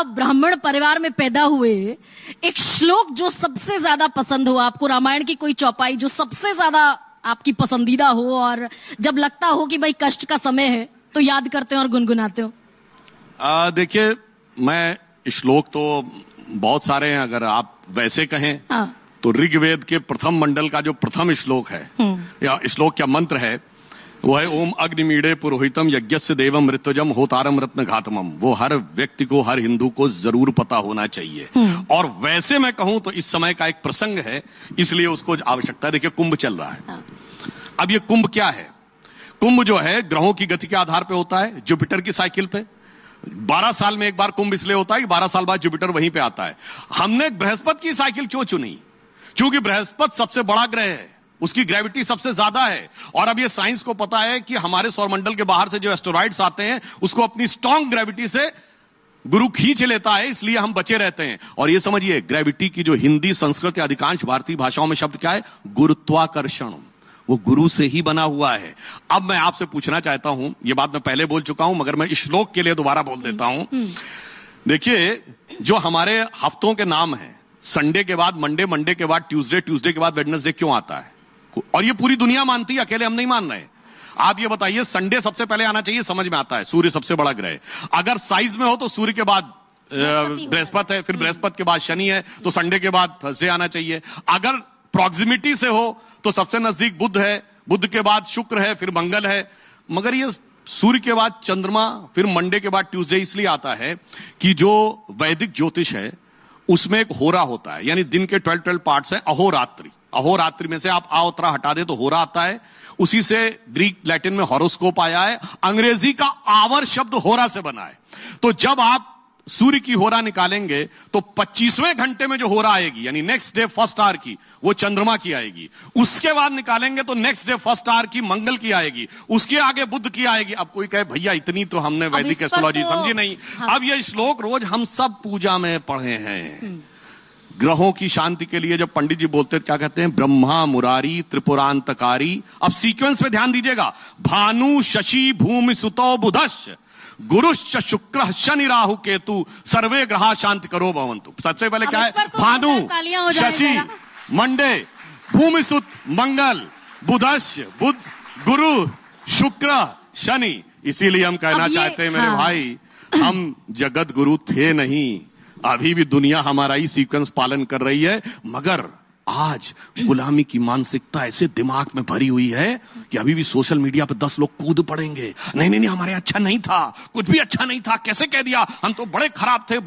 ब्राह्मण परिवार में पैदा हुए, एक श्लोक जो सबसे ज्यादा पसंद हो आपको, रामायण की कोई चौपाई जो सबसे ज्यादा आपकी पसंदीदा हो और जब लगता हो कि भाई कष्ट का समय है तो याद करते हो और गुनगुनाते हो? देखिए, मैं श्लोक तो बहुत सारे हैं, अगर आप वैसे कहें तो ऋग्वेद के प्रथम मंडल का जो प्रथम श्लोक है या श्लोक क्या मंत्र है वो है ओम अग्निमीडे पुरोहितम यज्ञस्य देवम मृत्युजम होतारम रत्न घातमम। वो हर व्यक्ति को, हर हिंदू को जरूर पता होना चाहिए। और वैसे मैं कहूं तो इस समय का एक प्रसंग है, इसलिए उसको आवश्यकता है। देखिए, कुंभ चल रहा है। अब ये कुंभ क्या है? कुंभ जो है ग्रहों की गति के आधार पे होता है, जुपिटर की साइकिल पे। 12 साल में एक बार कुंभ इसलिए होता है कि 12 साल बाद जुपिटर वहीं पे आता है। हमने बृहस्पति की साइकिल क्यों चुनी? क्योंकि बृहस्पति सबसे बड़ा ग्रह है, उसकी ग्रेविटी सबसे ज्यादा है। और अब ये साइंस को पता है कि हमारे सौरमंडल के बाहर से जो एस्टेरॉइड्स आते हैं उसको अपनी स्ट्रॉन्ग ग्रेविटी से गुरु खींच लेता है, इसलिए हम बचे रहते हैं। और ये समझिए, ग्रेविटी की जो हिंदी, संस्कृत या अधिकांश भारतीय भाषाओं में शब्द क्या है? गुरुत्वाकर्षण। वो गुरु से ही बना हुआ है। अब मैं आपसे पूछना चाहता हूं, ये बात मैं पहले बोल चुका हूं मगर मैं श्लोक के लिए दोबारा बोल देता हूं। देखिए, जो हमारे हफ्तों के नाम हैं, संडे के बाद मंडे, मंडे के बाद ट्यूसडे, ट्यूसडे के बाद वेडनेसडे क्यों आता है? और ये पूरी दुनिया मानती है, अकेले हम नहीं मान रहे। आप ये बताइए, संडे सबसे पहले आना चाहिए, समझ में आता है, सूर्य सबसे बड़ा ग्रह। अगर साइज में हो तो सूर्य के बाद बृहस्पति है, फिर बृहस्पति के बाद शनि है, तो संडे के बाद थर्सडे आना चाहिए। अगर प्रॉक्सिमिटी से हो तो सबसे नजदीक बुध है, बुध के बाद शुक्र है, फिर मंगल है। मगर ये सूर्य के बाद चंद्रमा, फिर मंडे के बाद ट्यूसडे इसलिए आता है कि जो वैदिक ज्योतिष है उसमें एक होरा होता है, यानी दिन के 12 पार्ट्स हैं। अहोरात्रि, अहोरात्रि में से आप आओत्रा हटा दे तो होरा आता है। उसी से ग्रीक लैटिन में हॉरोस्कोप आया है। अंग्रेजी का आवर शब्द होरा से बना है। तो जब आप सूर्य की होरा निकालेंगे तो 25वें घंटे में जो होरा आएगी, यानी नेक्स्ट डे फर्स्ट आवर की, वो चंद्रमा की आएगी। उसके बाद निकालेंगे तो नेक्स्ट डे फर्स्ट आवर की मंगल की आएगी। उसके आगे बुध की आएगी। अब कोई कहे भैया इतनी तो हमने वैदिक एस्ट्रोलॉजी समझी नहीं। अब ये श्लोक रोज हम सब पूजा में पढ़े हैं। ग्रहों की शांति के लिए जब पंडित जी बोलते हैं, क्या कहते हैं? ब्रह्मा मुरारी त्रिपुरांतकारी। अब सीक्वेंस पे ध्यान दीजिएगा। भानु शशि भूमि सुतो बुधश्च गुरुश्च शुक्र शनि राहु केतु सर्वे ग्रहा शांति करो भवन्तु। सबसे पहले क्या है? भानु शशि मंडे, भूमि सुत मंगल, बुधश्च बुध, गुरु शुक्र शनि। इसीलिए हम कहना चाहते हैं मेरे भाई, हम जगत गुरु थे नहीं। अभी भी दुनिया हमारा ही सीक्वेंस पालन कर रही है, मगर आज गुलामी की मानसिकता ऐसे दिमाग में भरी हुई है कि अभी भी सोशल मीडिया पे 10 लोग कूद पड़ेंगे। नहीं नहीं नहीं, हमारे अच्छा नहीं था, कुछ भी अच्छा नहीं था, कैसे कह दिया, हम तो बड़े खराब थे।